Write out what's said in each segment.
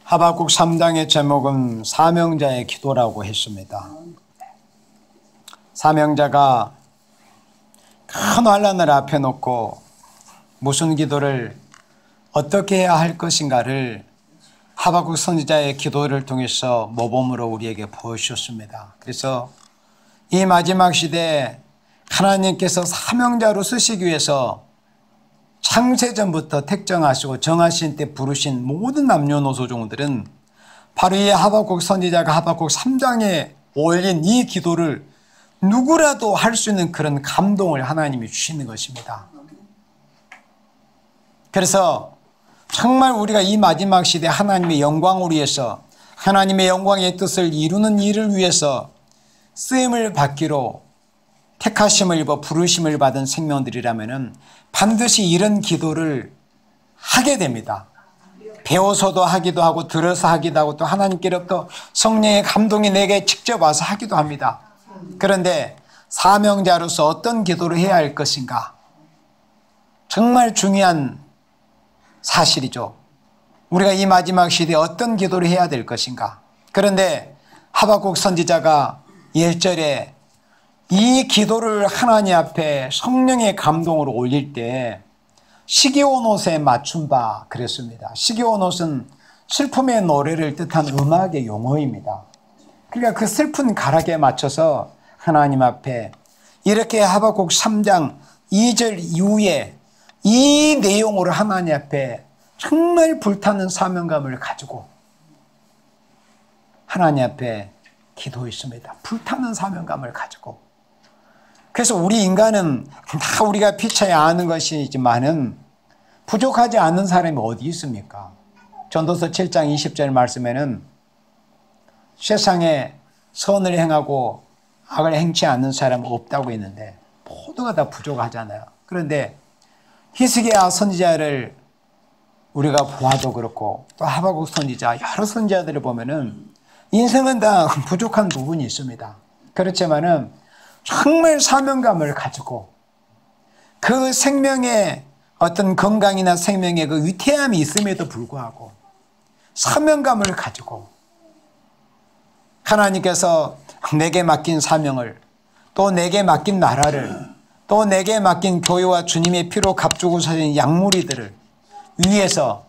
하박국 3장의 제목은 사명자의 기도라고 했습니다. 사명자가 큰 환난을 앞에 놓고 무슨 기도를 어떻게 해야 할 것인가를 하박국 선지자의 기도를 통해서 모범으로 우리에게 보여주셨습니다. 그래서 이 마지막 시대에 하나님께서 사명자로 쓰시기 위해서 창세전부터 택정하시고 정하신 때 부르신 모든 남녀노소 종들은 바로 이 하박국 선지자가 하박국 3장에 올린 이 기도를 누구라도 할 수 있는 그런 감동을 하나님이 주시는 것입니다. 그래서 정말 우리가 이 마지막 시대 하나님의 영광을 위해서 하나님의 영광의 뜻을 이루는 일을 위해서 쓰임을 받기로 택하심을 입어 부르심을 받은 생명들이라면 반드시 이런 기도를 하게 됩니다. 배워서도 하기도 하고 들어서 하기도 하고 또 하나님께로부터 성령의 감동이 내게 직접 와서 하기도 합니다. 그런데 사명자로서 어떤 기도를 해야 할 것인가? 정말 중요한 사실이죠. 우리가 이 마지막 시대에 어떤 기도를 해야 될 것인가? 그런데 하박국 선지자가 1절에 이 기도를 하나님 앞에 성령의 감동으로 올릴 때 시기온옷에 맞춘 바 그랬습니다. 시기온옷은 슬픔의 노래를 뜻한 음악의 용어입니다. 그러니까 그 슬픈 가락에 맞춰서 하나님 앞에 이렇게 하박국 3장 2절 이후에 이 내용으로 하나님 앞에 정말 불타는 사명감을 가지고 하나님 앞에 기도했습니다. 불타는 사명감을 가지고. 그래서 우리 인간은 다 우리가 피차에 아는 것이지만은 부족하지 않는 사람이 어디 있습니까? 전도서 7장 20절 말씀에는 세상에 선을 행하고 악을 행치 않는 사람은 없다고 했는데 모두가 다 부족하잖아요. 그런데 히스기야 선지자를 우리가 보아도 그렇고 또 하박국 선지자 여러 선지자들을 보면은 인생은 다 부족한 부분이 있습니다. 그렇지만은 정말 사명감을 가지고 그 생명의 어떤 건강이나 생명의 그 위태함이 있음에도 불구하고 사명감을 가지고 하나님께서 내게 맡긴 사명을 또 내게 맡긴 나라를 또 내게 맡긴 교회와 주님의 피로 값주고 사신 양무리들을 위해서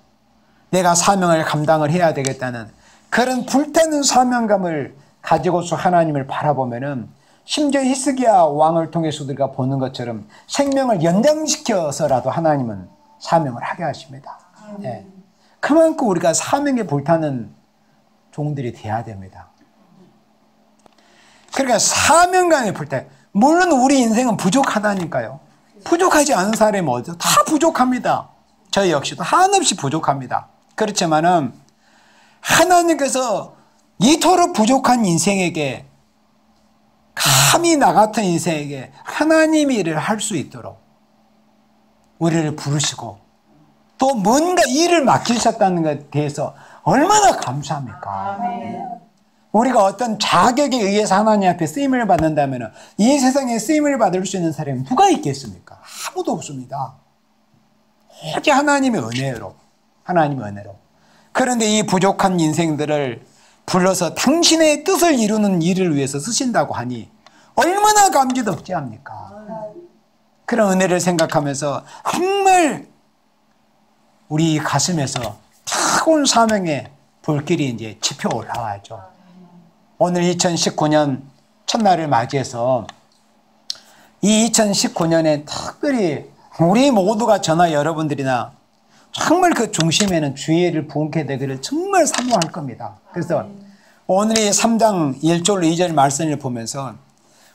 내가 사명을 감당을 해야 되겠다는 그런 불타는 사명감을 가지고서 하나님을 바라보면은 심지어 히스기야 왕을 통해서 우리가 보는 것처럼 생명을 연장시켜서라도 하나님은 사명을 하게 하십니다. 예. 그만큼 우리가 사명에 불타는 종들이 돼야 됩니다. 그러니까 사명감에 불타. 물론 우리 인생은 부족하다니까요. 부족하지 않은 사람이 어디서 다 부족합니다. 저 역시도 한없이 부족합니다. 그렇지만은 하나님께서 이토록 부족한 인생에게 감히 나 같은 인생에게 하나님이 일을 할 수 있도록 우리를 부르시고 또 뭔가 일을 맡기셨다는 것에 대해서 얼마나 감사합니까? 아멘. 우리가 어떤 자격에 의해서 하나님 앞에 쓰임을 받는다면 이 세상에 쓰임을 받을 수 있는 사람이 누가 있겠습니까? 아무도 없습니다. 오직 하나님의 은혜로, 하나님의 은혜로. 그런데 이 부족한 인생들을 불러서 당신의 뜻을 이루는 일을 위해서 쓰신다고 하니 얼마나 감격스럽지 합니까? 그런 은혜를 생각하면서 정말 우리 가슴에서 타고난 사명의 불길이 이제 지펴 올라와야죠. 오늘 2019년 첫날을 맞이해서 이 2019년에 특별히 우리 모두가 저나 여러분들이나 정말 그 중심에는 주의를 부응케 되기를 정말 사모할 겁니다. 그래서 오늘 이 3장 1절로 2절 말씀을 보면서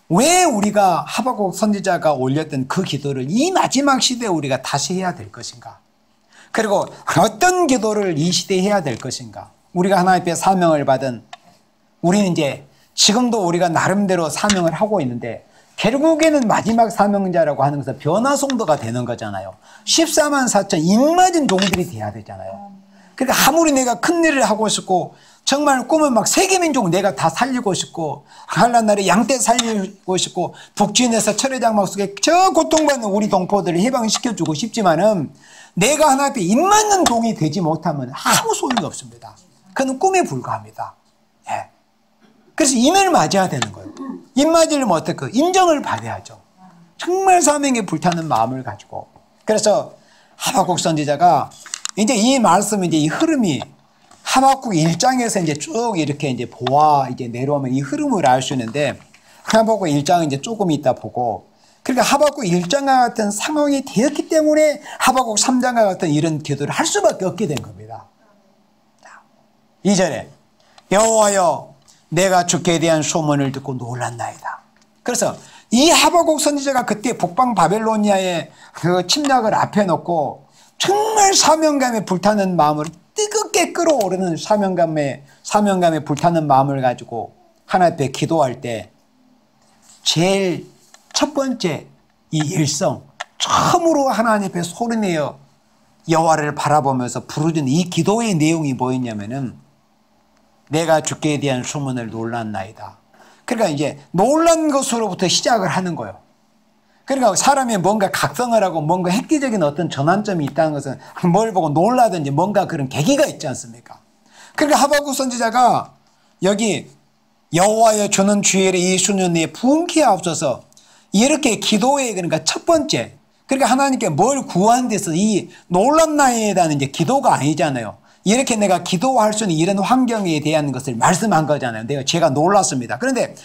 왜 우리가 하박국 선지자가 올렸던 그 기도를 이 마지막 시대에 우리가 다시 해야 될 것인가? 그리고 어떤 기도를 이 시대에 해야 될 것인가? 우리가 하나님 앞에 사명을 받은 우리는 이제 지금도 우리가 나름대로 사명을 하고 있는데 결국에는 마지막 사명자라고 하는 것은 변화송도가 되는 거잖아요. 14만 4천 입맞은 종들이 돼야 되잖아요. 그러니까 아무리 내가 큰 일을 하고 싶고 정말 꿈은 막 세계민족 내가 다 살리고 싶고 한란나라의 양떼 살리고 싶고 북진에서 철회장막 속에 저 고통받는 우리 동포들을 해방시켜주고 싶지만은 내가 하나 앞에 입맞는 종이 되지 못하면 아무 소용이 없습니다. 그는 꿈에 불과합니다. 예. 그래서 임을 맞아야 되는 거예요. 임 맞으려면 어떨까? 인정을 받아야죠. 정말 사명에 불타는 마음을 가지고. 그래서 하박국 선지자가 이제 이 말씀, 이제 이 흐름이 하박국 1장에서 이제 쭉 이렇게 이제 보아 이제 내려오면 이 흐름을 알 수 있는데, 하박국 1장은 이제 조금 이따 보고, 그러니까 하박국 1장과 같은 상황이 되었기 때문에 하박국 3장과 같은 이런 기도를 할 수밖에 없게 된 겁니다. 2절에 여호와여 내가 주께 대한 소문을 듣고 놀랐나이다. 그래서 이 하박국 선지자가 그때 북방 바벨로니아의 그 침략을 앞에 놓고 정말 사명감에 불타는 마음을 뜨겁게 끌어오르는 사명감에 불타는 마음을 가지고 하나님 앞에 기도할 때 제일 첫 번째 이 일성, 처음으로 하나님 앞에 소리내어 여호와를 바라보면서 부르짖는 이 기도의 내용이 뭐였냐면은 내가 주께 대한 소문을 놀랐나이다. 그러니까 이제 놀란 것으로부터 시작을 하는 거예요. 그러니까 사람이 뭔가 각성을 하고 뭔가 획기적인 어떤 전환점이 있다는 것은 뭘 보고 놀라든지 뭔가 그런 계기가 있지 않습니까? 그러니까 하박국 선지자가 여기 여호와여 주는 주일에 이 수년에 부흥케 하옵소서 이렇게 기도에 그러니까 첫 번째 그러니까 하나님께 뭘 구한 데서 이 놀랍나이다는 이제 기도가 아니잖아요. 이렇게 내가 기도할 수 있는 이런 환경에 대한 것을 말씀한 거잖아요. 제가 놀랐습니다. 그런데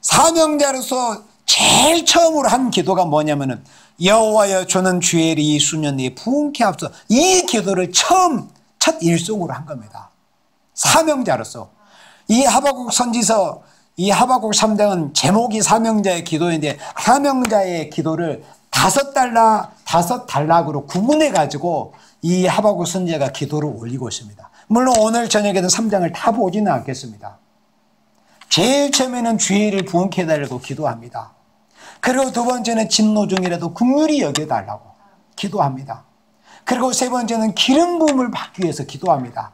사명자로서 제일 처음으로 한 기도가 뭐냐면은 여호와여 주는 주일에 이 수년에 부흥케 하옵소서 이 기도를 첫 일속으로 한 겁니다. 사명자로서 이 하박국 선지서 이 하박국 3장은 제목이 사명자의 기도인데 사명자의 기도를 다섯 단락으로 구분해 가지고 이 하박국 선지자가 기도를 올리고 있습니다. 물론 오늘 저녁에는 3장을 다 보지는 않겠습니다. 제일 처음에는 주의를 부흥케 해달라고 기도합니다. 그리고 두 번째는 진노 중이라도 긍휼히 여겨달라고 기도합니다. 그리고 세 번째는 기름 부음을 받기 위해서 기도합니다.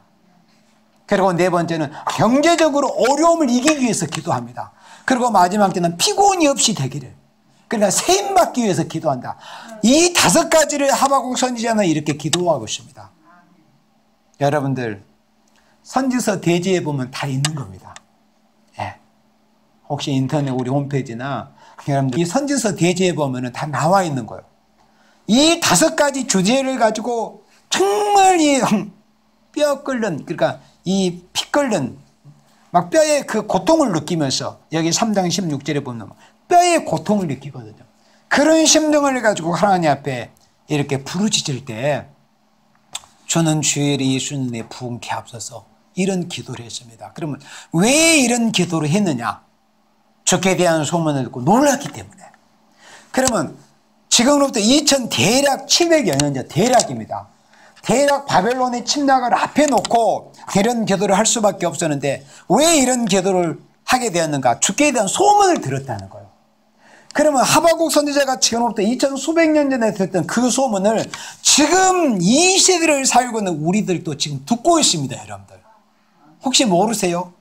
그리고 네 번째는 경제적으로 어려움을 이기기 위해서 기도합니다. 그리고 마지막 때는 피곤이 없이 되기를, 그러니까 세임받기 위해서 기도한다. 이 다섯 가지를 하박국 선지자는 이렇게 기도하고 있습니다. 여러분들 선지서 대지에 보면 다 있는 겁니다. 예. 혹시 인터넷 우리 홈페이지나 여러분들 이 선지서 대지에 보면 다 나와 있는 거예요. 이 다섯 가지 주제를 가지고 정말 이 뼈 끓는, 그러니까 이 피 끓는 막 뼈의 그 고통을 느끼면서 여기 3장 16절에 보면 뼈의 고통을 느끼거든요. 그런 심정을 가지고 하나님 앞에 이렇게 부르짖을 때 주는 주일에 이 수년에 부흥케 하옵소서 이런 기도를 했습니다. 그러면 왜 이런 기도를 했느냐? 주께 대한 소문을 듣고 놀랐기 때문에. 그러면 지금으로부터 대략 700여 년 전 대략입니다. 대략 바벨론의 침략을 앞에 놓고 이런 기도를 할 수밖에 없었는데 왜 이런 기도를 하게 되었는가? 주께 대한 소문을 들었다는 거예요. 그러면 하박국 선지자가 지금부터 2000 수백 년 전에 들었던 그 소문을 지금 이 시대를 살고 있는 우리들도 지금 듣고 있습니다. 여러분들 혹시 모르세요?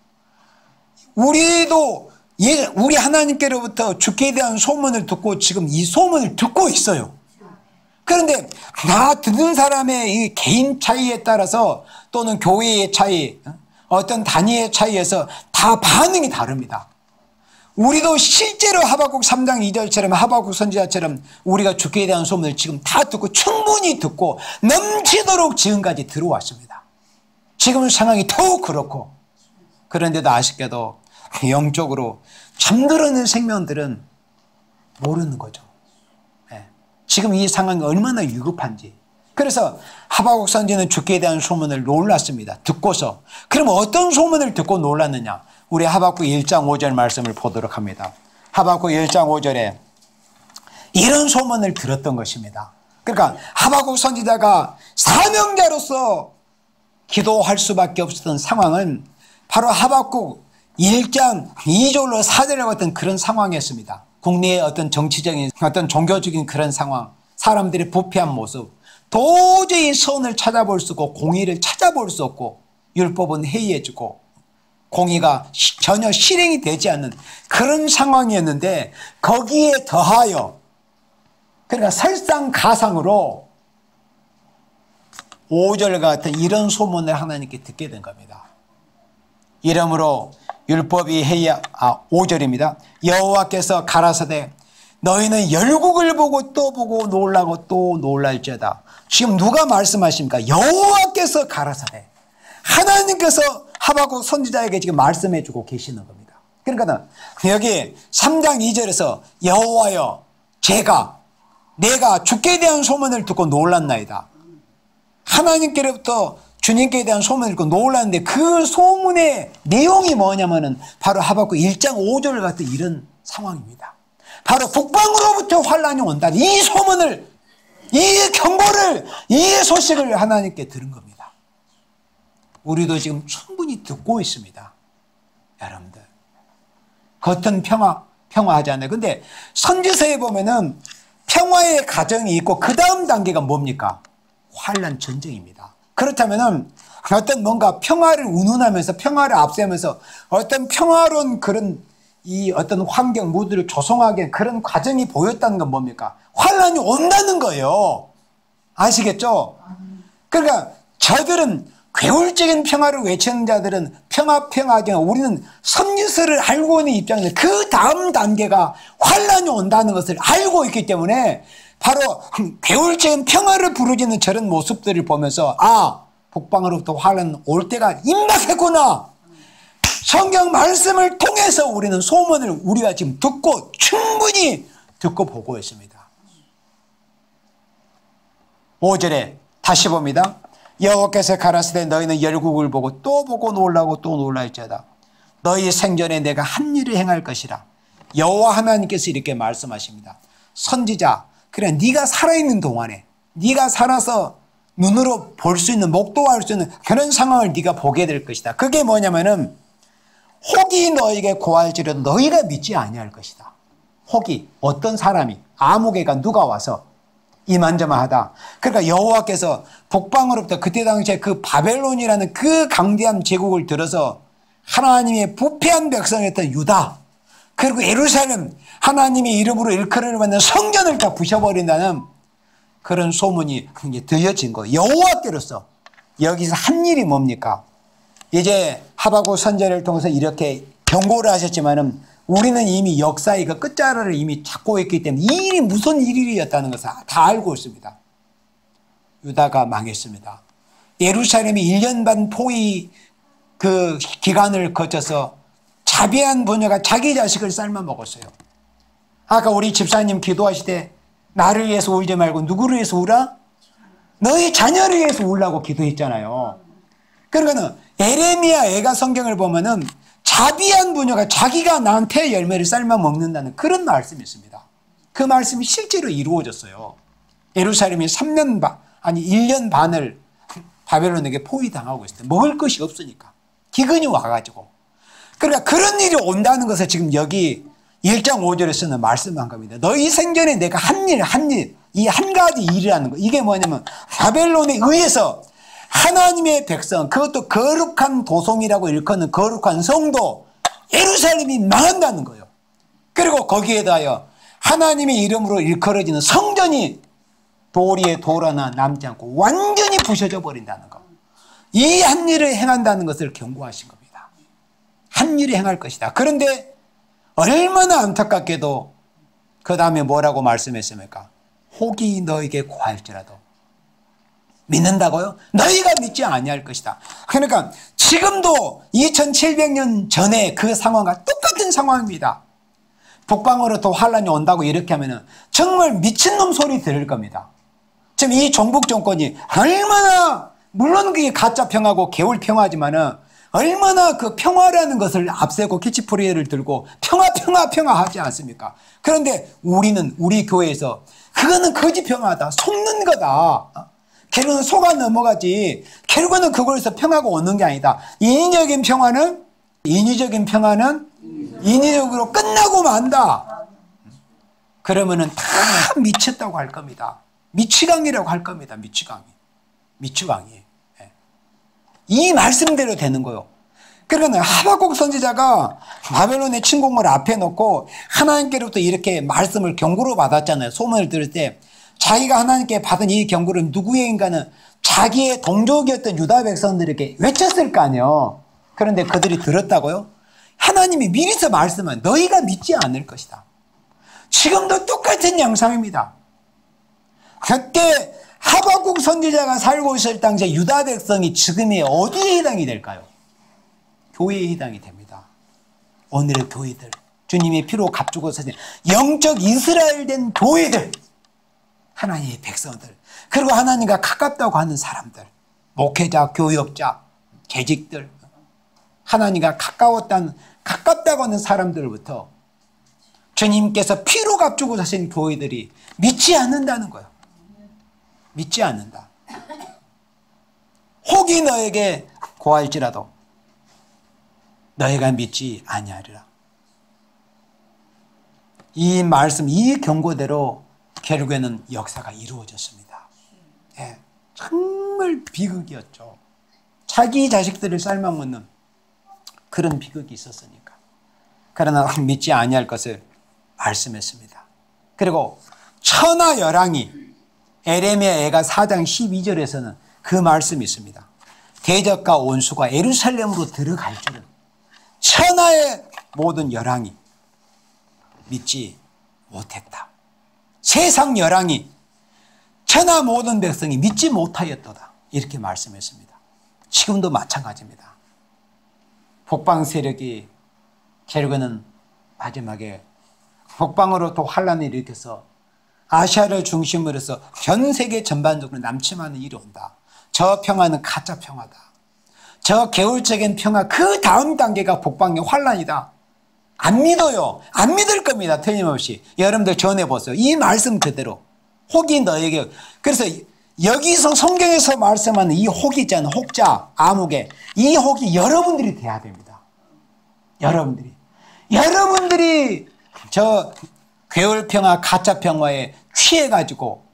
우리도 우리 하나님께로부터 주께 대한 소문을 듣고 지금 이 소문을 듣고 있어요. 그런데 다 듣는 사람의 이 개인 차이에 따라서 또는 교회의 차이, 어떤 단위의 차이에서 다 반응이 다릅니다. 우리도 실제로 하박국 3장 2절처럼 하박국 선지자처럼 우리가 주께 대한 소문을 지금 다 듣고 충분히 듣고 넘치도록 지금까지 들어왔습니다. 지금 상황이 더욱 그렇고, 그런데도 아쉽게도 영적으로 잠들어 있는 생명들은 모르는 거죠. 지금 이 상황이 얼마나 위급한지. 그래서 하박국 선지는 주께 대한 소문을 놀랐습니다. 듣고서. 그럼 어떤 소문을 듣고 놀랐느냐? 우리 하박국 1장 5절 말씀을 보도록 합니다. 하박국 1장 5절에 이런 소문을 들었던 것입니다. 그러니까 하박국 선지자가 사명자로서 기도할 수밖에 없었던 상황은 바로 하박국 1장 2절로 4절에 같은 그런 상황이었습니다. 국내의 어떤 정치적인, 어떤 종교적인 그런 상황, 사람들의 부패한 모습, 도저히 선을 찾아볼 수 없고 공의를 찾아볼 수 없고 율법은 해이해지고 공의가 전혀 실행이 되지 않는 그런 상황이었는데 거기에 더하여, 그러니까 설상가상으로 5절 같은 이런 소문을 하나님께 듣게 된 겁니다. 이러므로 율법이 해야 5절입니다. 여호와께서 가라사대 너희는 열국을 보고 또 보고 놀라고 또 놀랄지어다. 지금 누가 말씀하십니까? 여호와께서 가라사대. 하나님께서 하박국 선지자에게 지금 말씀해 주고 계시는 겁니다. 그러니까 여기 3장 2절에서 여호와여 내가 주께 대한 소문을 듣고 놀랐나이다. 하나님께로부터 주님께 대한 소문을 듣고 놀랐는데 그 소문의 내용이 뭐냐면은 바로 하박국 1장 5절 같은 이런 상황입니다. 바로 북방으로부터 환란이 온다. 이 소문을, 이 경고를, 이 소식을 하나님께 들은 겁니다. 우리도 지금 충분히 듣고 있습니다. 여러분들. 겉은 평화하지 않아요. 근데 선지서에 보면은 평화의 가정이 있고 그 다음 단계가 뭡니까? 환란 전쟁입니다. 그렇다면은 어떤 뭔가 평화를 운운하면서 평화를 앞세우면서 어떤 평화로운 그런 이 어떤 환경 무드를 조성하게 그런 과정이 보였다는 건 뭡니까? 환란이 온다는 거예요. 아시겠죠? 그러니까 저들은 괴울적인 평화를 외치는 자들은 평화하지 우리는 선지서를 알고 있는 입장에서 그 다음 단계가 환란이 온다는 것을 알고 있기 때문에 바로 괴울적인 평화를 부르짖는 저런 모습들을 보면서 북방으로부터 환란 올 때가 임박했구나. 성경 말씀을 통해서 우리는 소문을 우리가 지금 충분히 듣고 보고 있습니다. 5절에 다시 봅니다. 여호와께서 가라사대 너희는 열국을 보고 또 보고 놀라고 또 놀랄지어다. 너희 생전에 내가 한 일을 행할 것이라. 여호와 하나님께서 이렇게 말씀하십니다. 선지자, 그래 네가 살아있는 동안에 네가 살아서 눈으로 볼 수 있는 목도할 수 있는 그런 상황을 네가 보게 될 것이다. 그게 뭐냐면은 혹이 너에게 고할지라도 너희가 믿지 아니할 것이다. 혹이 어떤 사람이 아무개가 누가 와서 이만저만하다. 그러니까 여호와께서 북방으로부터 그때 당시에 그 바벨론이라는 그 강대한 제국을 들어서 하나님의 부패한 백성이었던 유다 그리고 예루살렘 하나님의 이름으로 일컬음을 받는 성전을 다 부셔버린다는 그런 소문이 들려진 거예요. 여호와께로서 여기서 한 일이 뭡니까? 이제 하박국 선지자를 통해서 이렇게 경고를 하셨지만은 우리는 이미 역사의 그 끝자락을 이미 찾고 있기 때문에 이 일이 무슨 일이었다는 것을 다 알고 있습니다. 유다가 망했습니다. 예루살렘이 1년 반 포위 그 기간을 거쳐서 자비한 부녀가 자기 자식을 삶아 먹었어요. 아까 우리 집사님 기도하실 때 나를 위해서 울지 말고 누구를 위해서 울어? 너희 자녀를 위해서 울라고 기도했잖아요. 그러니까 에레미야 애가 성경을 보면은 자비한 부녀가 자기가 나한테 열매를 삶아 먹는다는 그런 말씀이 있습니다. 그 말씀이 실제로 이루어졌어요. 예루살렘이 1년 반을 바벨론에게 포위당하고 있을 때 먹을 것이 없으니까 기근이 와가지고 그러니까 그런 일이 온다는 것을 지금 여기 1장 5절에서는 말씀한 겁니다. 너희 생전에 내가 이 한 가지 일이라는 거 이게 뭐냐면 바벨론에 의해서 하나님의 백성 그것도 거룩한 도성이라고 일컫는 거룩한 성도 예루살렘이 망한다는 거예요. 그리고 거기에 대하여 하나님의 이름으로 일컬어지는 성전이 도리에 돌 하나 남지 않고 완전히 부셔져 버린다는 거. 이 한 일을 행한다는 것을 경고하신 겁니다. 한 일을 행할 것이다. 그런데 얼마나 안타깝게도 그 다음에 뭐라고 말씀했습니까? 혹이 너에게 고할지라도 믿는다고요? 너희가 믿지 아니할 것이다. 그러니까 지금도 2700년 전에 그 상황과 똑같은 상황입니다. 북방으로부터 환란이 온다고 이렇게 하면은 정말 미친놈 소리 들을 겁니다. 지금 이 종북 정권이 얼마나 물론 그게 가짜 평화고 개울 평화지만은 얼마나 그 평화라는 것을 앞세고 키치프리를 들고 평화 하지 않습니까? 그런데 우리 교회에서 그거는 거짓 평화다. 속는 거다. 결국은 속아 넘어가지. 결국은 그걸에서 평화가 오는 게 아니다. 인위적인 평화는 인위적으로 끝나고 만다. 그러면은 다 미쳤다고 할 겁니다. 미치광이라고 할 겁니다. 미치광이. 이 말씀대로 되는 거예요. 그러니까 하박국 선지자가 바벨론의 침공을 앞에 놓고 하나님께로부터 이렇게 말씀을 경고로 받았잖아요. 소문을 들을 때 자기가 하나님께 받은 이 경고를 누구의 인간은 자기의 동족이었던 유다 백성들에게 외쳤을 거 아니에요. 그런데 그들이 들었다고요? 하나님이 미리서 말씀한 너희가 믿지 않을 것이다. 지금도 똑같은 양상입니다. 그때 하박국 선지자가 살고 있을 당시에 유다 백성이 지금의 어디에 해당이 될까요? 교회에 해당이 됩니다. 오늘의 교회들, 주님의 피로 값주고 사신 영적 이스라엘 된 교회들, 하나님의 백성들, 그리고 하나님과 가깝다고 하는 사람들, 목회자, 교역자, 재직들, 하나님과 가깝다고 하는 사람들부터 주님께서 피로 값주고 사신 교회들이 믿지 않는다는 거예요. 믿지 않는다. 혹이 너에게 고할지라도 너희가 믿지 아니하리라. 이 말씀, 이 경고대로 결국에는 역사가 이루어졌습니다. 예, 정말 비극이었죠. 자기 자식들을 삶아먹는 그런 비극이 있었으니까. 그러나 믿지 아니할 것을 말씀했습니다. 그리고 천하열왕이 에레미야가 4장 12절에서는 그 말씀이 있습니다. 대적과 원수가 예루살렘으로 들어갈 줄은 천하의 모든 열왕이 믿지 못했다. 세상 열왕이 천하 모든 백성이 믿지 못하였도다. 이렇게 말씀했습니다. 지금도 마찬가지입니다. 북방 세력이 결국에는 마지막에 북방으로 또 환란을 일으켜서 아시아를 중심으로 해서 전 세계 전반적으로 남침하는 일이 온다. 저 평화는 가짜 평화다. 저 개울적인 평화 그 다음 단계가 북방의 환란이다. 안 믿어요. 안 믿을 겁니다. 틀림없이. 여러분들 전해보세요. 이 말씀 그대로. 혹이 너에게. 그래서 여기서 성경에서 말씀하는 이 혹이 있잖아요. 혹자, 암흑의. 이 혹이 여러분들이 돼야 됩니다. 여러분들이 저 괴울평화, 가짜평화에 취해가지고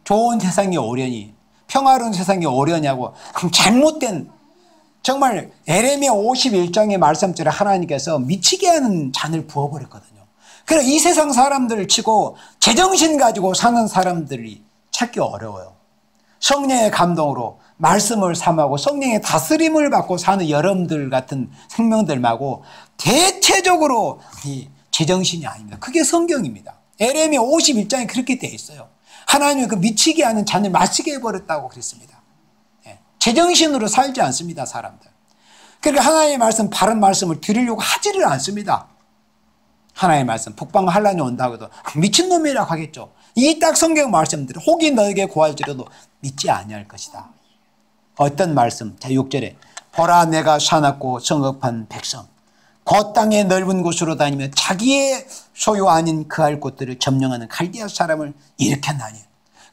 좋은 세상이 오려니, 평화로운 세상이 오려냐고 잘못된, 정말 에레미야 51장의 말씀처럼 하나님께서 미치게 하는 잔을 부어버렸거든요. 그래서 이 세상 사람들을 치고 제정신 가지고 사는 사람들이 찾기 어려워요. 성령의 감동으로 말씀을 삼하고 성령의 다스림을 받고 사는 여러분들 같은 생명들 말고 대체적으로 이 제정신이 아닙니다. 그게 성경입니다. 에레미야 51장에 그렇게 되어 있어요. 하나님이 그 미치게 하는 잔을 마시게 해버렸다고 그랬습니다. 제정신으로 살지 않습니다, 사람들. 그러니까 하나님의 말씀, 바른 말씀을 드리려고 하지를 않습니다. 하나님의 말씀, 북방 환란이 온다고 해도 미친놈이라고 하겠죠. 이 딱 성경 말씀들, 혹이 너에게 고할지라도 믿지 아니할 것이다. 어떤 말씀? 자, 6절에 보라 내가 사납고 성급한 백성 그 땅의 넓은 곳으로 다니며 자기의 소유 아닌 그할 곳들을 점령하는 갈대아 사람을 일으켰나니.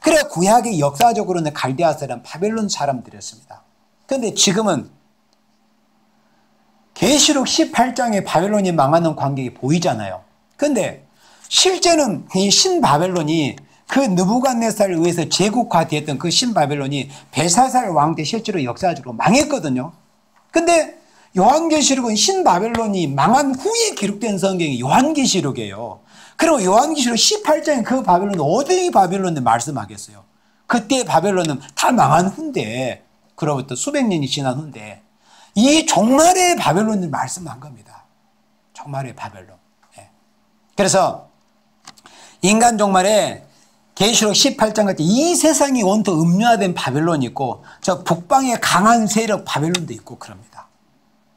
그래 구약의 역사적으로는 갈대아 사람 바벨론 사람들이었습니다. 그런데 지금은 계시록 18장에 바벨론이 망하는 광경이 보이잖아요. 그런데 실제는 이 신바벨론이 그 느부갓네살에 의해서 제국화되었던 그 신바벨론이 벨사살 왕 때 실제로 역사적으로 망했거든요. 그런데 요한계시록은 신바벨론이 망한 후에 기록된 성경이 요한계시록이에요. 그럼 요한계시록 18장에 그 바벨론은 어디 바벨론을 말씀하겠어요? 그때 바벨론은 다 망한 후인데, 그로부터 수백 년이 지난 후인데 이 종말의 바벨론을 말씀한 겁니다. 종말의 바벨론. 그래서 인간 종말에 계시록 18장 같은 이 세상이 온통 음료화된 바벨론이 있고 저 북방의 강한 세력 바벨론도 있고 그럽니다.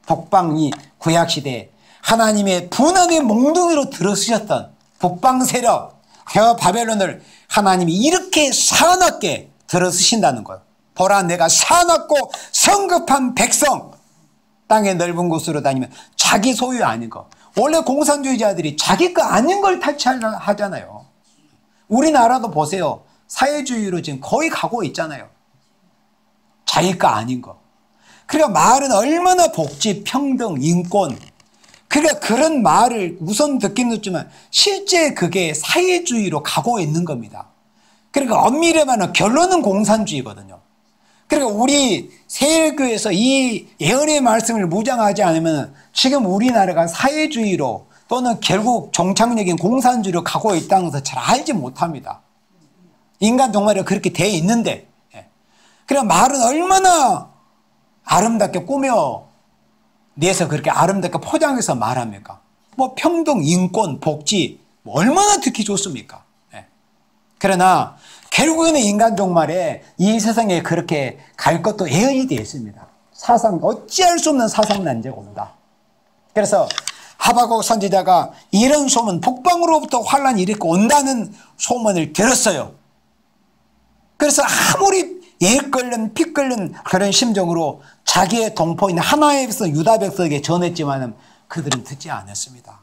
북방이 구약시대에 하나님의 분함의 몽둥이로 들어쓰셨던 북방 세력 그 바벨론을 하나님이 이렇게 사납게 들어쓰신다는 거예요. 보라 내가 사납고 성급한 백성 땅의 넓은 곳으로 다니면 자기 소유 아닌 거. 원래 공산주의자들이 자기 거 아닌 걸 탈취하잖아요. 우리나라도 보세요. 사회주의로 지금 거의 가고 있잖아요. 자기 거 아닌 거. 그러니까 말은 얼마나 복지, 평등, 인권. 그러니까 그런 말을 우선 듣긴 듣지만 실제 그게 사회주의로 가고 있는 겁니다. 그러니까 엄밀히 말하면 결론은 공산주의거든요. 그러니까 우리 세일교에서 이 예언의 말씀을 무장하지 않으면 지금 우리나라가 사회주의로 또는 결국 정착력인 공산주의로 가고 있다는 것을 잘 알지 못합니다. 인간 종말이 그렇게 돼 있는데. 그러니까 말은 얼마나 아름답게 꾸며 내서 그렇게 아름답게 포장해서 말합니까? 뭐 평등, 인권, 복지 뭐 얼마나 듣기 좋습니까? 네. 그러나 결국에는 인간 종말에 이 세상에 그렇게 갈 것도 예언이 되어 있습니다. 사상, 어찌할 수 없는 사상 난제가 온다. 그래서 하박국 선지자가 이런 소문, 북방으로부터 환란이 이렇게 온다는 소문을 들었어요. 그래서 아무리 예 끓는 피 끓는 그런 심정으로 자기의 동포인 하나의 백성 유다 백성에게 전했지만 그들은 듣지 않았습니다.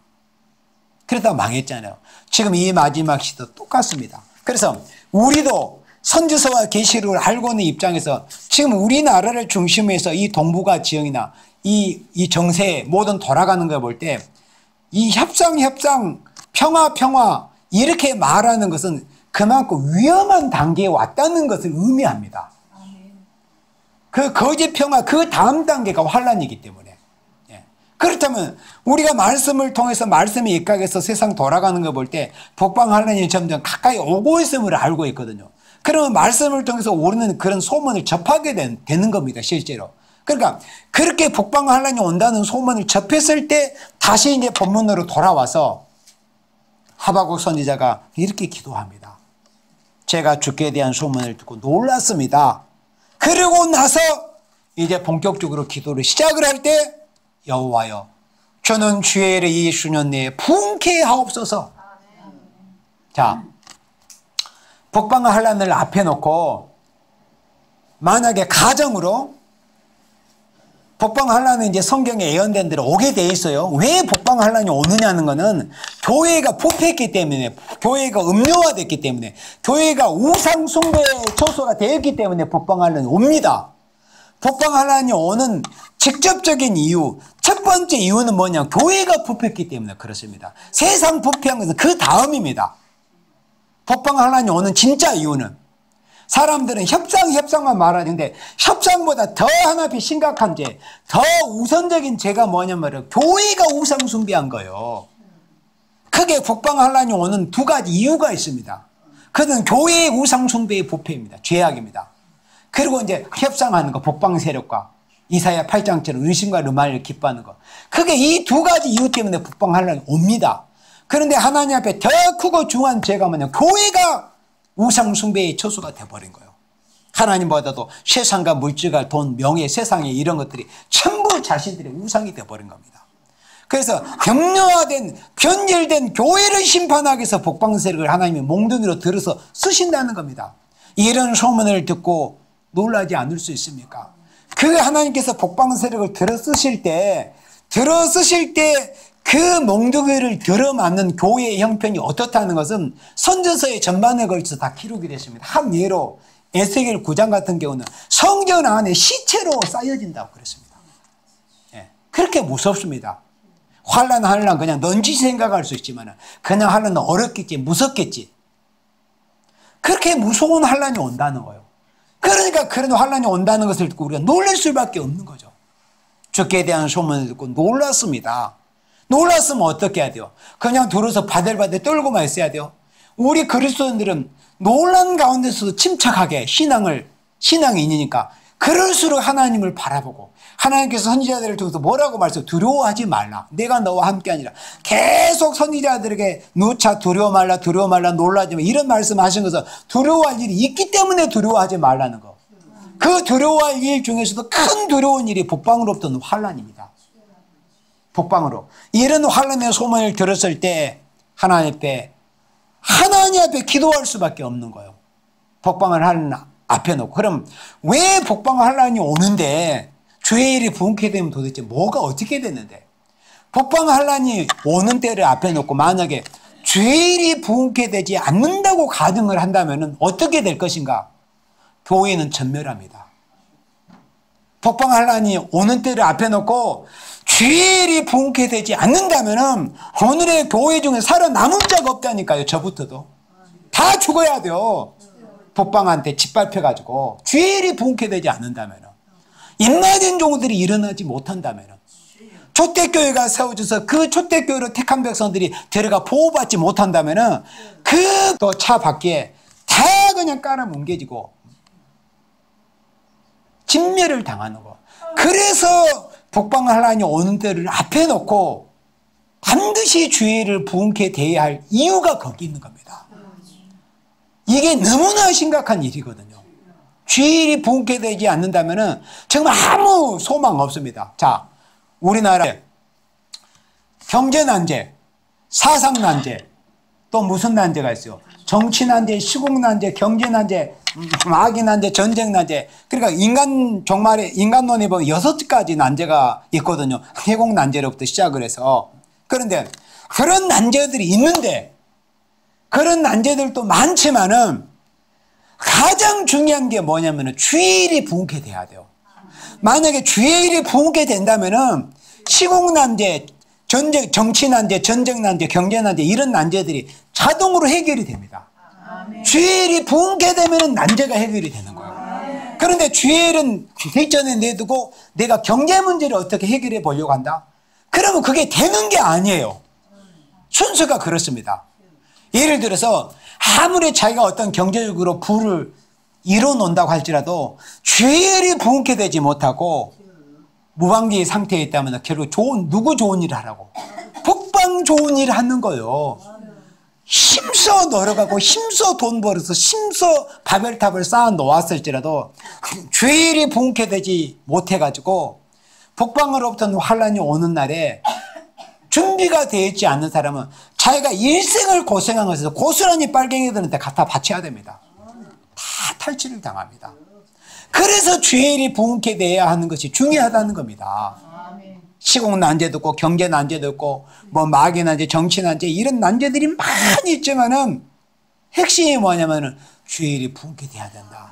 그러다 망했잖아요. 지금 이 마지막 시도 똑같습니다. 그래서 우리도 선지서와 계시록을 알고 있는 입장에서 지금 우리나라를 중심으로 해서 이 동북아 지형이나 이 정세에 모든 돌아가는 걸 볼 때 이 협상, 평화 이렇게 말하는 것은 그만큼 위험한 단계에 왔다는 것을 의미합니다. 그 거짓 평화 그 다음 단계가 환란이기 때문에. 그렇다면 우리가 말씀을 통해서 말씀에 입각해서 세상 돌아가는 걸 볼 때 북방 환란이 점점 가까이 오고 있음을 알고 있거든요. 그러면 말씀을 통해서 오르는 그런 소문을 접하게 되는 겁니다. 실제로. 그러니까 그렇게 북방 환란이 온다는 소문을 접했을 때 다시 이제 본문으로 돌아와서 하박국 선지자가 이렇게 기도합니다. 제가 주께 대한 소문을 듣고 놀랐습니다. 그러고 나서 이제 본격적으로 기도를 시작을 할 때 여호와여 저는 주의 일에 이 수년 내에 부흥케 하옵소서. 자, 북방 환란을 앞에 놓고 만약에 가정으로 북방 환란은 이제 성경에 예언된 대로 오게 돼 있어요. 왜 북방 환란이 오느냐는 것은 교회가 부패했기 때문에, 교회가 음료화됐기 때문에, 교회가 우상 숭배의 초소가 되었기 때문에 북방 환란이 옵니다. 북방 환란이 오는 직접적인 이유, 첫 번째 이유는 뭐냐? 교회가 부패했기 때문에 그렇습니다. 세상 부패한 것은 그 다음입니다. 북방 환란이 오는 진짜 이유는 사람들은 협상만 말하는데 협상보다 더 하나씩 심각한 죄, 더 우선적인 죄가 뭐냐면 교회가 우상 숭배한 거예요. 크게 북방 환란이 오는 두 가지 이유가 있습니다. 그는 교회의 우상 숭배의 부패입니다. 죄악입니다. 그리고 이제 협상하는 거, 북방 세력과 이사야 8장처럼 의심과 르마를 기뻐하는 거. 크게 이 두 가지 이유 때문에 북방 환란이 옵니다. 그런데 하나님 앞에 더 크고 중요한 죄가 뭐냐? 교회가 우상 숭배의 초소가 되어버린 거예요. 하나님보다도 세상과 물질과 돈, 명예, 세상에 이런 것들이 전부 자신들의 우상이 되어버린 겁니다. 그래서 격려화된 변질된 교회를 심판하기 위해서 북방 세력을 하나님이 몽둥이로 들어서 쓰신다는 겁니다. 이런 소문을 듣고 놀라지 않을 수 있습니까? 그 하나님께서 북방 세력을 들어 쓰실 때 그 몽둥이를 들어맞는 교회의 형편이 어떻다는 것은 선지서의 전반에 걸쳐서 다 기록이 됐습니다. 한 예로 에스겔 9장 같은 경우는 성전 안에 시체로 쌓여진다고 그랬습니다. 예, 그렇게 무섭습니다. 환란 그냥 넌지 생각할 수 있지만 그냥 환란은 어렵겠지, 무섭겠지. 그렇게 무서운 환란이 온다는 거예요. 그러니까 그런 환란이 온다는 것을 듣고 우리가 놀랄 수밖에 없는 거죠. 주께 대한 소문을 듣고 놀랐습니다. 놀랐으면 어떻게 해야 돼요? 그냥 들어서 바들바들 떨고만 있어야 돼요? 우리 그리스도인들은 놀란 가운데서도 침착하게 신앙이 있으니까 그럴수록 하나님을 바라보고 하나님께서 선지자들을 통해서 뭐라고 말씀해요? 두려워하지 말라. 내가 너와 함께 아니라. 계속 선지자들에게 누차 두려워 말라 놀라지 마. 이런 말씀하신 것은 두려워할 일이 있기 때문에 두려워하지 말라는 거. 그 두려워할 일 중에서도 큰 두려운 일이 북방으로부터는 환란입니다. 북방으로. 이런 환란의 소문을 들었을 때 하나님 앞에 기도할 수밖에 없는 거예요. 북방을 하는 앞에 놓고. 그럼 왜 북방 환란이 오는데 주의 일이 부흥케 되면 도대체 뭐가 어떻게 됐는데? 북방 환란이 오는 때를 앞에 놓고 만약에 주의 일이 부흥케 되지 않는다고 가정을 한다면 어떻게 될 것인가? 교회는 전멸합니다. 북방 환란이 오는 때를 앞에 놓고 주의 일이 부흥케 되지 않는다면 오늘의 교회 중에 살아남을 자가 없다니까요. 저부터도. 다 죽어야 돼요. 북방한테 짓밟혀가지고 주의 일이 부흥케 되지 않는다면, 임마된 종들이 일어나지 못한다면, 초대교회가 세워져서 그 초대교회로 택한 백성들이 들어가 보호받지 못한다면 그 또 차 밖에 다 그냥 깔아 뭉개지고 진멸을 당하는 거. 그래서 복방을 하나님 오는 때를 앞에 놓고 반드시 주의를 부흥케 대해야 할 이유가 거기 있는 겁니다. 이게 너무나 심각한 일이거든요. 주일이 부흥케 되지 않는다면 정말 아무 소망 없습니다. 자, 우리나라에 경제난제, 사상난제, 또 무슨 난제가 있어요? 정치난제, 시국난제, 경제난제, 마귀난제, 전쟁난제. 그러니까 인간론에 보면 6가지 난제가 있거든요. 해공난제로부터 시작을 해서. 그런데 그런 난제들이 있는데, 그런 난제들도 많지만은 가장 중요한 게 뭐냐면은 주일이 부흥케 돼야 돼요. 만약에 주일이 부흥케 된다면은 시국난제, 정치난제, 전쟁난제, 경제난제 이런 난제들이 자동으로 해결이 됩니다. 주일이 부흥케 되면 난제가 해결이 되는 거예요. 그런데 주일은 뒷전에 내두고 내가 경제 문제를 어떻게 해결해 보려고 한다? 그러면 그게 되는 게 아니에요. 순서가 그렇습니다. 예를 들어서 아무리 자기가 어떤 경제적으로 부를 이뤄놓는다고 할지라도 주일이 부흥케 되지 못하고 무방비 상태에 있다면 결국 누구 좋은 일을 하라고? 복방 좋은 일을 하는 거예요. 힘써 놀아가고 힘써 돈 벌어서 힘써 바벨탑을 쌓아 놓았을지라도 주일이 부흥케 되지 못해가지고 복방으로부터 환란이 오는 날에 준비가 되어 있지 않는 사람은 자기가 일생을 고생한 것에서 고스란히 빨갱이들한테 갖다 바쳐야 됩니다. 다 탈취를 당합니다. 그래서 주일이 부흥케 돼야 하는 것이 중요하다는 겁니다. 시국 난제도 있고 경제 난제도 있고 뭐 마귀 난제, 정치 난제 이런 난제들이 많이 있지만은 핵심이 뭐냐면은 주일이 부흥케 돼야 된다.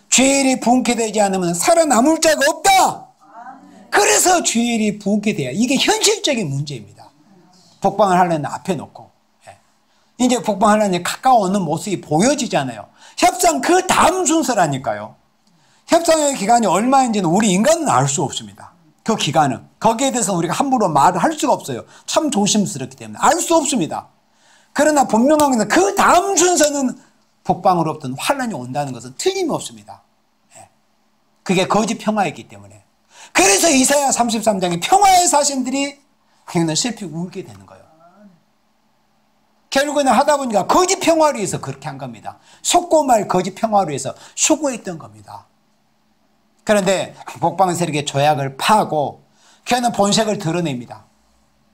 주일이 부흥케 되지 않으면 살아남을 자가 없다. 그래서 주일이 부흥케 돼야, 이게 현실적인 문제입니다. 복방을 하려는 앞에 놓고 이제 복방하려니 가까워오는 모습이 보여지잖아요. 협상 그 다음 순서라니까요. 협상의 기간이 얼마인지는 우리 인간은 알 수 없습니다. 그 기간은. 거기에 대해서 우리가 함부로 말을 할 수가 없어요. 참 조심스럽기 때문에 알 수 없습니다. 그러나 분명한 것은 그 다음 순서는 복방으로부터 환란이 온다는 것은 틀림없습니다. 그게 거짓 평화이기 때문에. 그래서 이사야 33장의 평화의 사신들이 그냥 슬피 울게 되는 거예요. 결국에는 하다 보니까 거짓 평화를 위해서 그렇게 한 겁니다. 속고 말 거짓 평화를 위해서 수고했던 겁니다. 그런데 복방 세력의 조약을 파고 걔는 본색을 드러냅니다.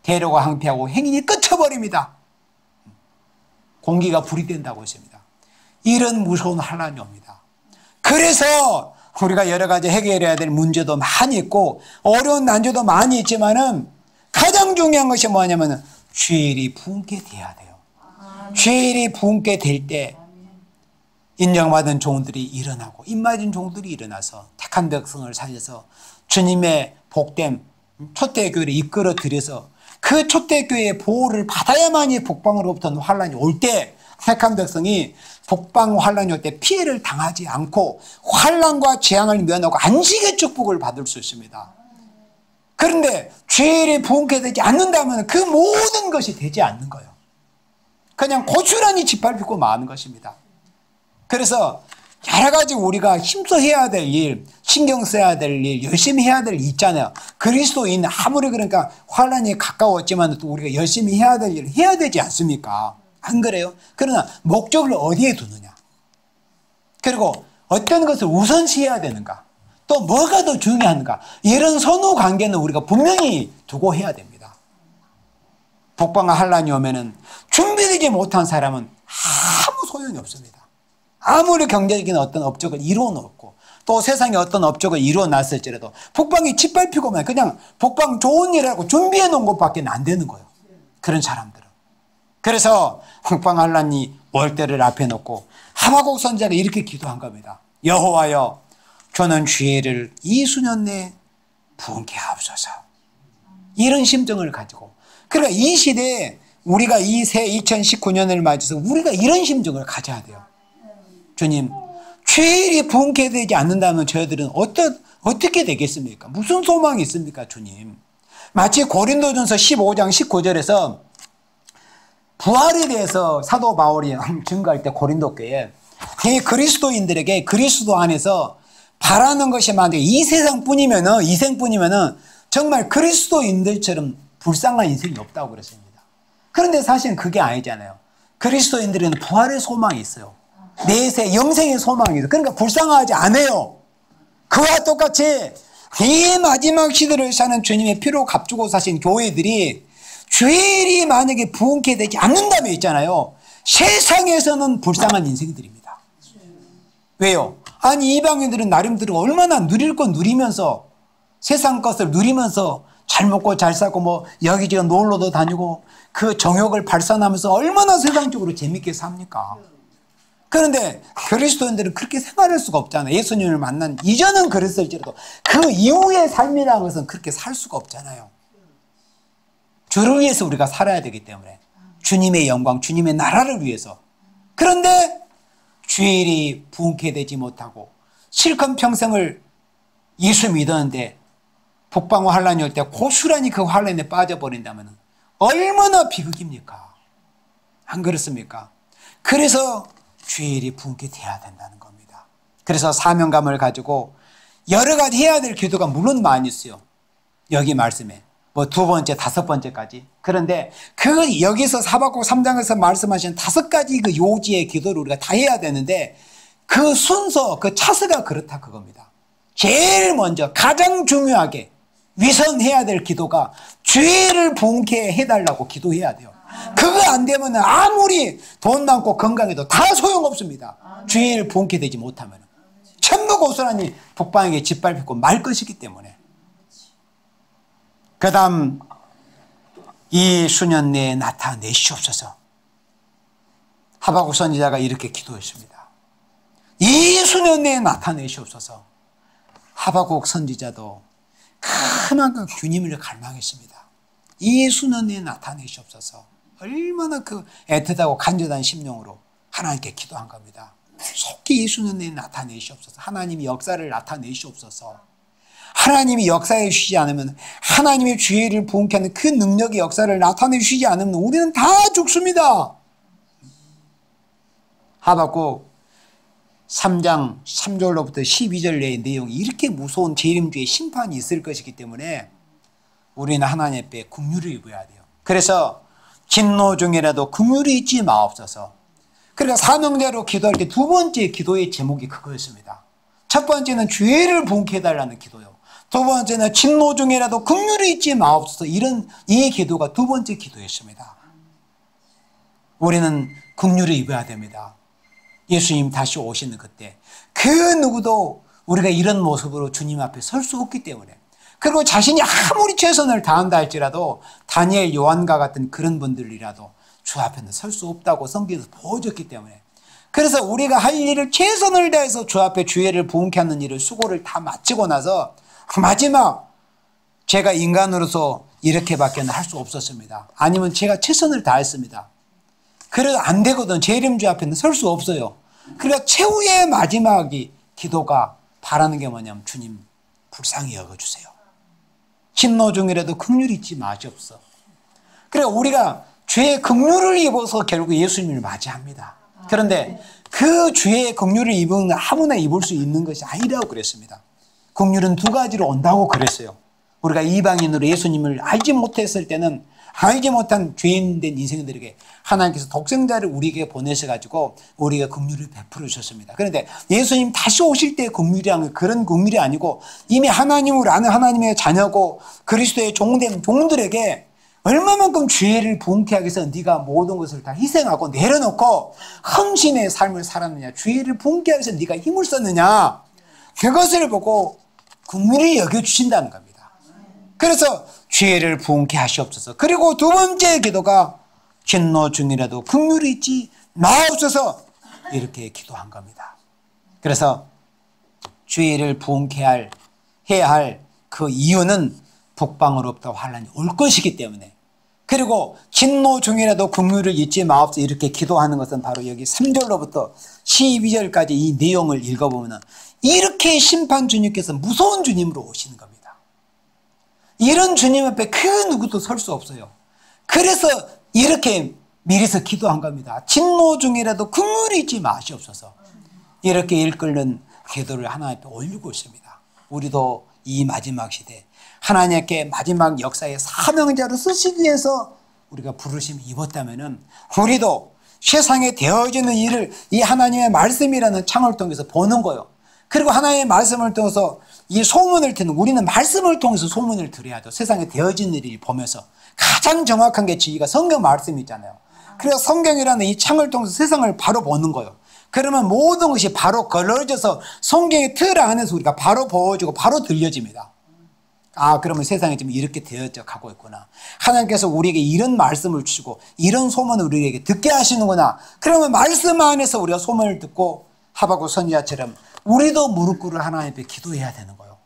대로가 항폐하고 행인이 끝쳐버립니다. 공기가 불이 된다고 했습니다. 이런 무서운 환란이 옵니다. 그래서 우리가 여러 가지 해결해야 될 문제도 많이 있고 어려운 난제도 많이 있지만은 가장 중요한 것이 뭐냐면 주일이 부흥케 돼야 돼요. 주일이 부흥케 될 때 인정받은 종들이 일어나고 입맞은 종들이 일어나서 택한 백성을 살려서 주님의 복된 초대교회를 이끌어 들여서 그 초대교회의 보호를 받아야만이 복방으로부터 환란이 올 때 택한 백성이 복방 환란이 올 때 피해를 당하지 않고 환란과 재앙을 면하고 안식의 축복을 받을 수 있습니다. 그런데 주일이 부흥케 되지 않는다면 그 모든 것이 되지 않는 거예요. 그냥 고스란히 짓밟히고 마는 것입니다. 그래서 여러 가지 우리가 힘써 해야 될 일, 신경 써야 될 일, 열심히 해야 될 일 있잖아요. 그리스도인 아무리 그러니까 환란이 가까웠지만 또 우리가 열심히 해야 될 일을 해야 되지 않습니까? 안 그래요? 그러나 목적을 어디에 두느냐? 그리고 어떤 것을 우선시해야 되는가? 또 뭐가 더 중요한가? 이런 선후 관계는 우리가 분명히 두고 해야 됩니다. 복방과 환란이 오면은 준비되지 못한 사람은 아무 소용이 없습니다. 아무리 경제적인 어떤 업적을 이루어 놓고 또 세상에 어떤 업적을 이루어 놨을지라도 복방이 짓밟히고만 그냥 복방 좋은 일하고 준비해 놓은 것밖에 안 되는 거예요. 그런 사람들은. 그래서 복방 환란이 올 때를 앞에 놓고 하박국 선지자가 이렇게 기도한 겁니다. 여호와여, 저는 주의를 이 수년 내에 부흥케 하옵소서. 이런 심정을 가지고, 그러니까 이 시대에 우리가 이 새 2019년을 맞아서 우리가 이런 심정을 가져야 돼요. 주님, 주일이 부흥케 되지 않는다면 저희들은 어떻게 되겠습니까? 무슨 소망이 있습니까, 주님? 마치 고린도전서 15장 19절에서 부활에 대해서 사도 바울이 증거할 때 고린도 교회에 이 그리스도인들에게 그리스도 안에서 바라는 것이 만약에 이 세상뿐이면은, 이 생뿐이면은 정말 그리스도인들처럼 불쌍한 인생이 없다고 그랬습니다. 그런데 사실은 그게 아니잖아요. 그리스도인들은 부활의 소망이 있어요. 내세 영생의 소망이 있어요. 그러니까 불쌍하지 않아요. 그와 똑같이 이 마지막 시대를 사는 주님의 피로 값주고 사신 교회들이 죄일이 만약에 부흥케 되지 않는다면 있잖아요. 세상에서는 불쌍한 인생들입니다. 왜요? 아니 이방인들은 나름대로 얼마나 누릴 거 누리면서 세상 것을 누리면서 잘 먹고 잘 살고 뭐 여기저기 놀러도 다니고 그 정욕을 발산하면서 얼마나 세상적으로 재밌게 삽니까? 그런데 그리스도인들은 그렇게 생활할 수가 없잖아요. 예수님을 만난 이전은 그랬을지라도 그 이후의 삶이라는 것은 그렇게 살 수가 없잖아요. 주를 위해서 우리가 살아야 되기 때문에 주님의 영광, 주님의 나라를 위해서. 그런데 주일이 부흥케 되지 못하고 실컷 평생을 예수 믿었는데 북방어 환란이 올 때 고스란히 그 환란에 빠져버린다면 얼마나 비극입니까? 안 그렇습니까? 그래서 주일이 부흥케 돼야 된다는 겁니다. 그래서 사명감을 가지고 여러 가지 해야 될 기도가 물론 많이 있어요. 여기 말씀에 뭐 두 번째, 다섯 번째까지. 그런데 그 여기서 사박국 3장에서 말씀하신 5가지 그 요지의 기도를 우리가 다 해야 되는데 그 순서, 그 차스가 그렇다 그겁니다. 제일 먼저 가장 중요하게 위선해야 될 기도가 죄를 부흥케 해달라고 기도해야 돼요. 그거 안 되면 아무리 돈 많고 건강해도 다 소용없습니다. 죄를 부흥케 되지 못하면 전부 고스란히 북방에게 짓밟히고 말 것이기 때문에. 그 다음 이 수년 내에 나타내시옵소서. 하박국 선지자가 이렇게 기도했습니다. 이 수년 내에 나타내시옵소서. 하박국 선지자도 그만큼 주님을 갈망했습니다. 이 수년 내에 나타내시옵소서. 얼마나 그 애틋하고 간절한 심령으로 하나님께 기도한 겁니다. 속히 이 수년 내에 나타내시옵소서. 하나님이 역사를 나타내시옵소서. 하나님이 역사해 주시지 않으면, 하나님의 주의를 부흥케 하는 그 능력의 역사를 나타내 주시지 않으면 우리는 다 죽습니다. 하박국 3장 3절로부터 12절의 내용이 이렇게 무서운 재림주의 심판이 있을 것이기 때문에 우리는 하나님 앞에 긍휼을 입어야 돼요. 그래서 진노 중이라도 긍휼이 있지 마옵소서. 그러니까 사명자로 기도할 때 두 번째 기도의 제목이 그거였습니다. 첫 번째는 죄를 부흥케 해달라는 기도요. 두 번째는 진노 중이라도 긍휼이 있지 마옵소서. 이 기도가 두 번째 기도였습니다. 우리는 긍휼을 입어야 됩니다. 예수님 다시 오시는 그때 그 누구도 우리가 이런 모습으로 주님 앞에 설 수 없기 때문에, 그리고 자신이 아무리 최선을 다한다 할지라도 다니엘, 요한과 같은 그런 분들이라도 주 앞에는 설 수 없다고 성경에서 보여줬기 때문에, 그래서 우리가 할 일을 최선을 다해서 주 앞에 주의를 부흥케 하는 일을 수고를 다 마치고 나서 마지막 제가 인간으로서 이렇게밖에 할 수 없었습니다. 아니면 제가 최선을 다했습니다. 그래도 안 되거든. 재림주 앞에는 설 수 없어요. 그러니까 최후의 마지막이 기도가 바라는 게 뭐냐면 주님 불쌍히 여겨주세요. 진노 중이라도 긍휼히 있지 마시옵소서. 그러니까 우리가 죄의 긍휼을 입어서 결국 예수님을 맞이합니다. 그런데 그 죄의 긍휼을 입으면 아무나 입을 수 있는 것이 아니라고 그랬습니다. 긍휼은 두 가지로 온다고 그랬어요. 우리가 이방인으로 예수님을 알지 못했을 때는 알지 못한 죄인된 인생들에게 하나님께서 독생자를 우리에게 보내셔가지고 우리가 긍휼을 베풀어 주셨습니다. 그런데 예수님 다시 오실 때 긍휼이란 그런 긍휼이 아니고 이미 하나님을 아는 하나님의 자녀고 그리스도의 종된 종들에게 얼마만큼 죄를 부흥케 하기 위해서 네가 모든 것을 다 희생하고 내려놓고 헌신의 삶을 살았느냐, 죄를 부흥케 하기 위해서 네가 힘을 썼느냐, 그것을 보고 긍휼히 여겨주신다는 겁니다. 그래서 죄를 부흥케 하시옵소서. 그리고 두 번째 기도가 진노 중이라도 긍휼히 있지 마옵소서, 이렇게 기도한 겁니다. 그래서 죄를 부흥케 해야 할 그 이유는 북방으로부터 환란이 올 것이기 때문에, 그리고 진노 중이라도 긍휼을 잊지 마옵소서 이렇게 기도하는 것은 바로 여기 3절로부터 12절까지 이 내용을 읽어보면 이렇게 심판 주님께서 무서운 주님으로 오시는 겁니다. 이런 주님 앞에 그 누구도 설 수 없어요. 그래서 이렇게 미리서 기도한 겁니다. 진노 중이라도 긍휼히 잊지 마시옵소서. 이렇게 일끓는 기도를 하나님 앞에 올리고 있습니다. 우리도 이 마지막 시대 하나님께 마지막 역사의 사명자로 쓰시기 위해서 우리가 부르심을 입었다면은 우리도 세상에 되어지는 일을 이 하나님의 말씀이라는 창을 통해서 보는 거예요. 그리고 하나님의 말씀을 통해서 이 소문을 듣는, 우리는 말씀을 통해서 소문을 들어야죠. 세상에 되어지는 일을 보면서 가장 정확한 게 진리가 성경 말씀이잖아요. 그래서 성경이라는 이 창을 통해서 세상을 바로 보는 거예요. 그러면 모든 것이 바로 걸러져서 성경의 틀 안에서 우리가 바로 보여지고 바로 들려집니다. 아, 그러면 세상이 지금 이렇게 되어져 가고 있구나. 하나님께서 우리에게 이런 말씀을 주시고 이런 소문을 우리에게 듣게 하시는구나. 그러면 말씀 안에서 우리가 소문을 듣고 하박국 선지자처럼 우리도 무릎 꿇어 하나님 앞에 기도해야 되는 거예요.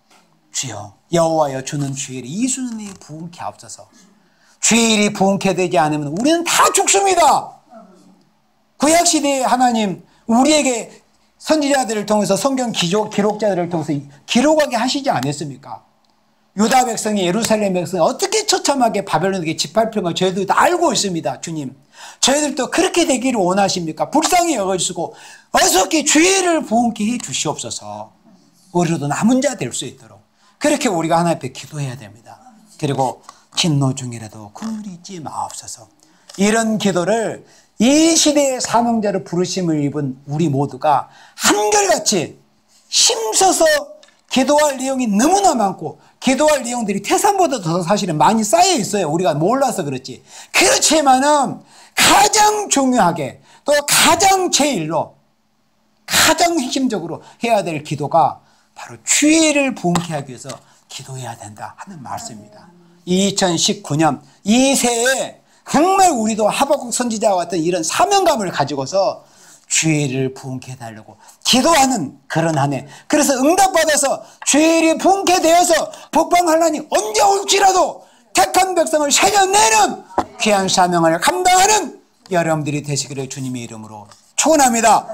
주여, 여호와여, 주는 주일이 이순이 부흥케 하옵소서. 주일이 부흥케 되지 않으면 우리는 다 죽습니다. 구약시대에 하나님 우리에게 선지자들을 통해서 성경 기록자들을 통해서 기록하게 하시지 않았습니까? 유다 백성이, 예루살렘 백성이 어떻게 처참하게 바벨론에게 짓밟힌 저희들도 다 알고 있습니다. 주님, 저희들도 그렇게 되기를 원하십니까? 불쌍히 여겨주시고 어떻게 주의를 부흥케 해 주시옵소서. 우리도 남은 자 될 수 있도록 그렇게 우리가 하나님 앞에 기도해야 됩니다. 그리고 진노 중이라도 그리지 마옵소서. 이런 기도를 이 시대의 사명자로 부르심을 입은 우리 모두가 한결같이 힘써서 기도할 내용이 너무나 많고 기도할 내용들이 태산보다 더 사실은 많이 쌓여 있어요. 우리가 몰라서 그렇지. 그렇지만은 가장 중요하게 또 가장 제일로 가장 핵심적으로 해야 될 기도가 바로 주의를 부흥케 하기 위해서 기도해야 된다 하는 말씀입니다. 2019년 이 새해 정말 우리도 하박국 선지자와 같은 이런 사명감을 가지고서 주의를 부흥케 해달라고 기도하는 그런 한 해. 그래서 응답받아서 주의를 부흥케 되어서 복방환란이 언제 올지라도 택한 백성을 세려내는 귀한 사명을 감당하는 여러분들이 되시기를 주님의 이름으로 축원합니다.